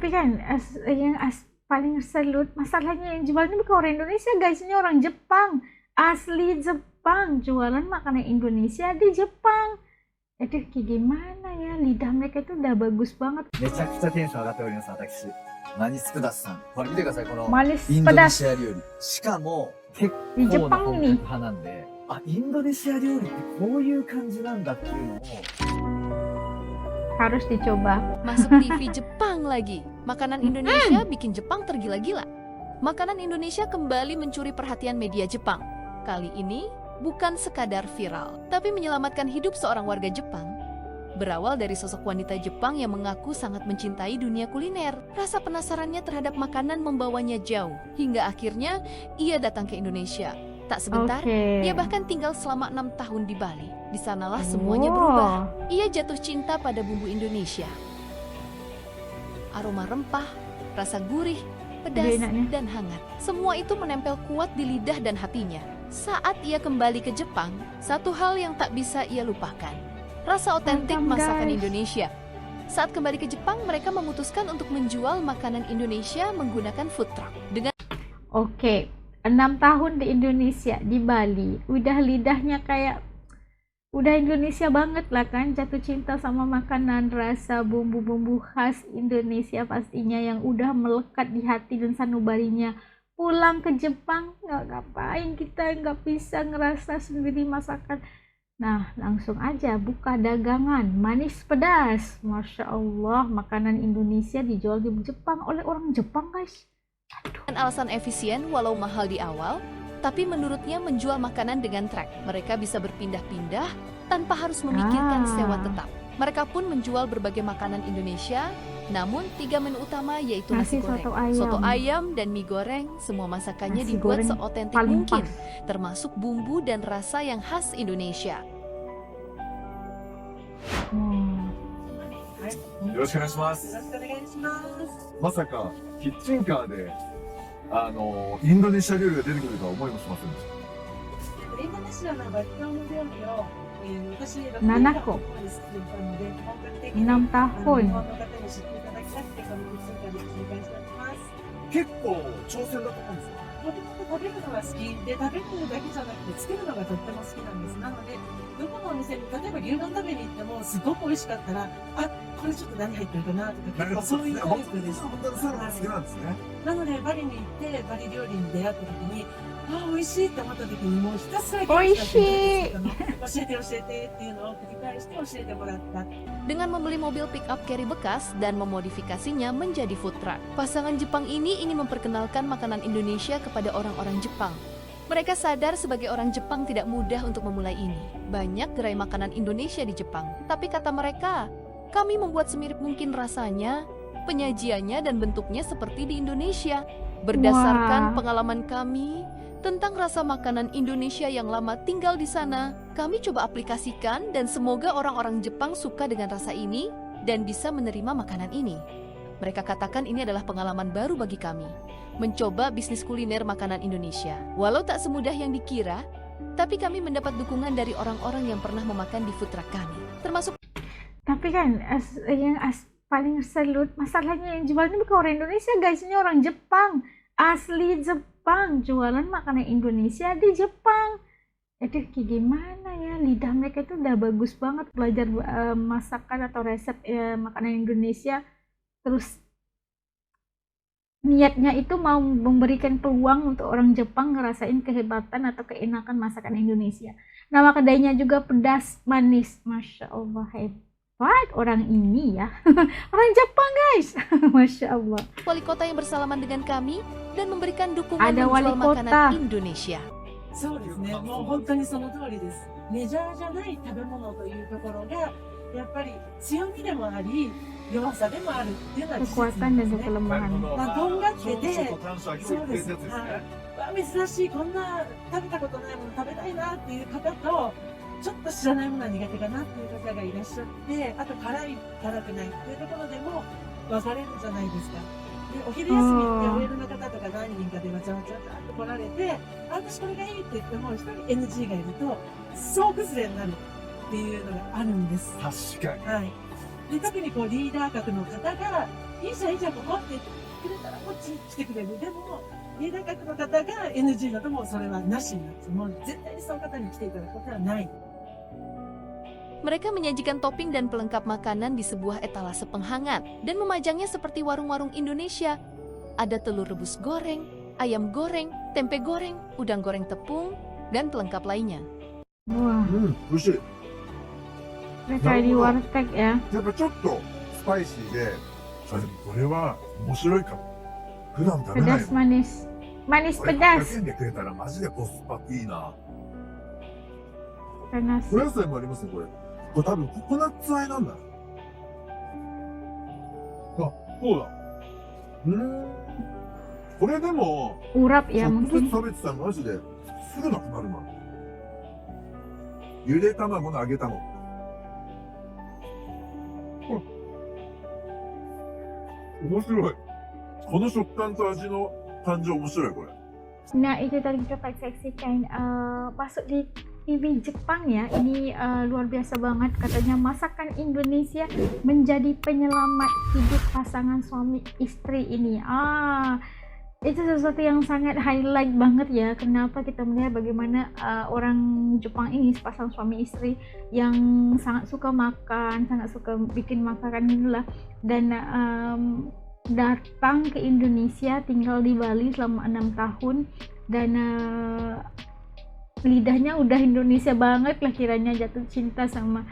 Tapi kan paling salut masalahnya yang jual ini bukan orang Indonesia guys, ini orang Jepang, asli Jepang, jualan makanan Indonesia di Jepang. Aduh, kayak gimana ya, lidah mereka itu udah bagus banget. めちゃくちゃテンション上がっております、私。マニスプダスさん。これ見てください、この Manis インドネ pedas シア料理。しかも、結 di 構な Jepang 本格 ini. 派なんで、あ、インドネシア料理ってこういう感じなんだっていうのを、 Harus dicoba. Masuk TV Jepang lagi. Makanan Indonesia bikin Jepang tergila-gila. Makanan Indonesia kembali mencuri perhatian media Jepang. Kali ini bukan sekadar viral, tapi menyelamatkan hidup seorang warga Jepang. Berawal dari sosok wanita Jepang yang mengaku sangat mencintai dunia kuliner. Rasa penasarannya terhadap makanan membawanya jauh, hingga akhirnya ia datang ke Indonesia. Tak sebentar, Oke. ia bahkan tinggal selama 6 tahun di Bali. Di sanalah semuanya berubah. Ia jatuh cinta pada bumbu Indonesia. Aroma rempah, rasa gurih, pedas, Udah enaknya. dan hangat. Semua itu menempel kuat di lidah dan hatinya. Saat ia kembali ke Jepang, satu hal yang tak bisa ia lupakan. Rasa otentik Mantap, masakan guys. Indonesia. Saat kembali ke Jepang, mereka memutuskan untuk menjual makanan Indonesia menggunakan food truck. Dengan Oke, 6 tahun di Indonesia, di Bali, udah lidahnya kayak udah Indonesia banget lah kan, jatuh cinta sama makanan, rasa bumbu-bumbu khas Indonesia pastinya yang udah melekat di hati dan sanubarinya. Pulang ke Jepang, nggak ngapain kita nggak bisa ngerasa sendiri masakan. Nah, langsung aja buka dagangan manis pedas. Masya Allah, makanan Indonesia dijual di Jepang oleh orang Jepang guys. Aduh. alasan efisien walau mahal di awal, tapi menurutnya menjual makanan dengan trek. Mereka bisa berpindah-pindah tanpa harus memikirkan sewa tetap. Mereka pun menjual berbagai makanan Indonesia, namun 3 menu utama yaitu nasi goreng, soto ayam, dan mie goreng. Semua masakannya Nasi dibuat goreng seotentik paling mungkin, pas. termasuk bumbu dan rasa yang khas Indonesia. よろしくお願いします。まさか、キッチンカーで、インドネシア料理が出てくるとは思いもしませんでした。インドネシアのバリカンの料理を、私6 7 年間 個 ここまで好きだったので、本格的に6日 tahun. 本の方に知っていただきたくて、このキッチンカーで紹介しております。結構挑戦だと思うんですよ。もともと食べるのが好きで、食べるだけじゃなくて作るのがとっても好きなんです。なので、どこのお店に、例えば牛丼食べに行っても、すごく美味しかったら、あ、これちょっと何入ってるかなとか、結構そういうタイプです。本当にそういうのが好きなんですね。なので、バリに行って、バリ料理に出会った時に、ああ、美味しいって思った時に、もうひたすら教えて教えてっていうのを繰り返して教えてもらった。 Dengan membeli mobil pick-up carry bekas dan memodifikasinya menjadi food truck, pasangan Jepang ini ingin memperkenalkan makanan Indonesia kepada orang-orang Jepang. Mereka sadar sebagai orang Jepang tidak mudah untuk memulai ini. Banyak gerai makanan Indonesia di Jepang, tapi kata mereka, kami membuat semirip mungkin rasanya, penyajiannya dan bentuknya seperti di Indonesia. Berdasarkan Wah. pengalaman kami tentang rasa makanan Indonesia yang lama tinggal di sana, kami coba aplikasikan dan semoga orang-orang Jepang suka dengan rasa ini dan bisa menerima makanan ini. Mereka katakan ini adalah pengalaman baru bagi kami, mencoba bisnis kuliner makanan Indonesia. Walau tak semudah yang dikira, tapi kami mendapat dukungan dari orang-orang yang pernah memakan di food truck kami, termasuk. Tapi kan paling salut masalahnya yang jual ini bukan orang Indonesia guys, ini orang Jepang, asli Jepang, jualan makanan Indonesia di Jepang. Aduh, kayak gimana ya, lidah mereka itu udah bagus banget belajar masakan atau resep makanan Indonesia. Terus niatnya itu mau memberikan peluang untuk orang Jepang ngerasain kehebatan atau keenakan masakan Indonesia. Nama kedainya juga pedas manis. Masya Allah, hebat orang ini ya. Orang Jepang guys. Masya Allah. Wali kota yang bersalaman dengan kami dan memberikan dukungan Ada wali menjual kota. makanan Indonesia. そうですね、もう本当にその通りです。メジャーじゃない食べ物というところが、やっぱり強みでもあり、弱さでもあるっていうのは事実な Kekuatan ん dan ですね。 kelemahan. まあ、とんがってて、ちょっと短所が広いってやつですね。わ珍しい、こんな食べたことないもの食べたいなっていう方と、ちょっと知らないものは苦手かなっていう方がいらっしゃって、あと辛い、辛くないっていうところでも分かれるじゃないですか。で、お昼休みって OL の方とか何人かでわちゃわちゃわちゃっと来られて、あ、私これがいいって言っても、一人 NG がいると、総崩れになるっていうのがあるんです。確かに。はい。で、特にこうリーダー格の方が、いいじゃんいいじゃんここって言ってくれたらこっちに来てくれる。でも家大学の方が NG だともうそれはなしになって、もう絶対にその方に来ていただくことはない。 Mereka menyajikan topping dan pelengkap makanan di sebuah etalase penghangat dan memajangnya seperti warung-warung Indonesia. Ada telur rebus goreng, ayam goreng, tempe goreng, udang goreng tepung, dan pelengkap lainnya. Wah, 美味しい。 kayak di warteg ya. やっぱちょっとスパイシーで、あ、でもこれは面白いかも。普段食べない Pedas もん。 manis. Manis これ pedas. 100円で食えたらマジでコスパいいな。 Panas. お野菜もありますね、これ。これ多分ココナッツ和えなんだ。あ、そうだ。これでも、 Urap ya ちょっとず mungkin. つ食べてたらマジですぐなくなるな。ゆで卵の揚げ卵。面白い。この食感と味の感じ面白い、これ。 Nah itu tadi kita saksikan masuk di TV Jepang ya. Ini luar biasa banget, katanya masakan Indonesia menjadi penyelamat hidup pasangan suami istri ini. Itu sesuatu yang sangat highlight banget ya. Kenapa kita melihat bagaimana orang Jepang ini sepasang suami istri yang sangat suka makan, sangat suka bikin makanan inilah, dan datang ke Indonesia, tinggal di Bali selama 6 tahun, dan lidahnya udah Indonesia banget lah, kiranya jatuh cinta sama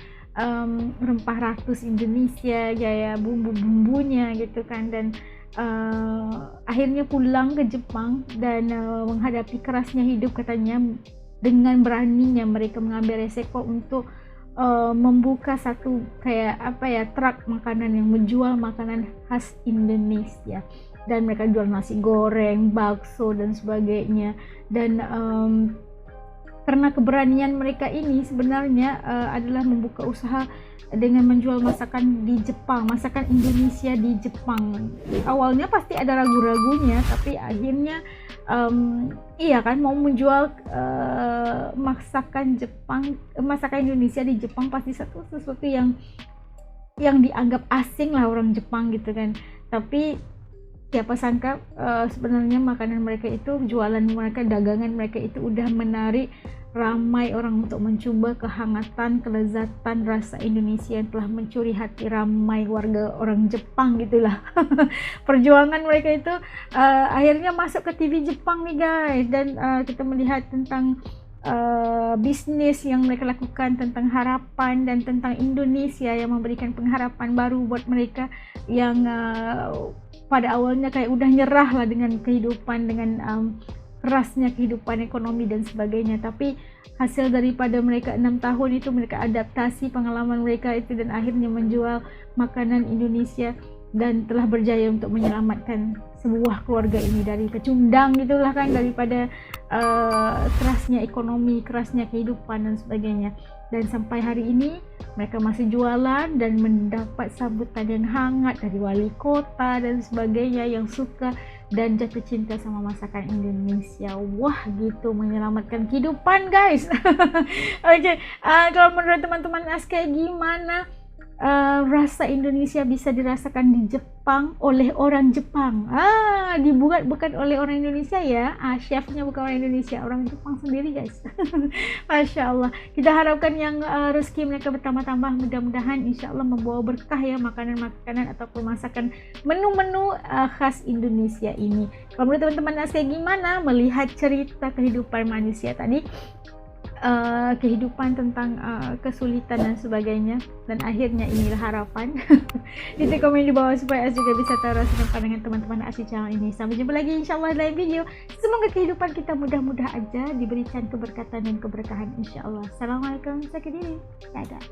rempah ratus Indonesia, gaya bumbu-bumbunya gitu kan, dan akhirnya pulang ke Jepang dan menghadapi kerasnya hidup, katanya dengan beraninya mereka mengambil resiko untuk membuka satu kayak apa ya, truk makanan yang menjual makanan khas Indonesia, dan mereka jual nasi goreng, bakso dan sebagainya. Dan karena keberanian mereka ini sebenarnya adalah membuka usaha dengan menjual masakan di Jepang, masakan Indonesia di Jepang. Awalnya pasti ada ragu-ragunya, tapi akhirnya iya kan, mau menjual masakan Jepang, masakan Indonesia di Jepang pasti sesuatu yang dianggap asing lah orang Jepang gitu kan. Tapi siapa sangka sebenarnya makanan mereka itu, jualan mereka, dagangan mereka itu udah menarik ramai orang untuk mencoba kehangatan, kelezatan rasa Indonesia yang telah mencuri hati ramai warga orang Jepang gitulah. Perjuangan mereka itu akhirnya masuk ke TV Jepang nih guys, dan kita melihat tentang bisnis yang mereka lakukan, tentang harapan dan tentang Indonesia yang memberikan pengharapan baru buat mereka yang pada awalnya kayak udah nyerah lah dengan kehidupan, dengan kerasnya kehidupan ekonomi dan sebagainya. Tapi hasil daripada mereka 6 tahun itu, mereka adaptasi pengalaman mereka itu dan akhirnya menjual makanan Indonesia dan telah berjaya untuk menyelamatkan sebuah keluarga ini dari pecundang gitulah kan, daripada kerasnya ekonomi, kerasnya kehidupan dan sebagainya. Dan sampai hari ini mereka masih jualan dan mendapat sambutan yang hangat dari wali kota dan sebagainya yang suka dan jatuh cinta sama masakan Indonesia. Wah gitu, menyelamatkan kehidupan guys. Oke, kalau menurut teman-teman kayak gimana rasa Indonesia bisa dirasakan di Jepang oleh orang Jepang? Dibuat bukan oleh orang Indonesia ya, chefnya bukan orang Indonesia, orang Jepang sendiri guys. Masya Allah, kita harapkan yang rezeki mereka bertambah-tambah, mudah-mudahan insya Allah membawa berkah ya, makanan-makanan ataupun masakan menu-menu khas Indonesia ini. Kalau menurut teman-teman kayak gimana melihat cerita kehidupan manusia tadi, kehidupan tentang kesulitan dan sebagainya, dan akhirnya inilah harapan. Itu komen di bawah supaya As juga bisa tahu rasa dan pandangan teman-teman As di channel ini. Sampai jumpa lagi insyaallah dalam video. Semoga kehidupan kita mudah-mudah aja diberikan keberkatan dan keberkahan insyaallah. Assalamualaikum, sakit diri, dadah.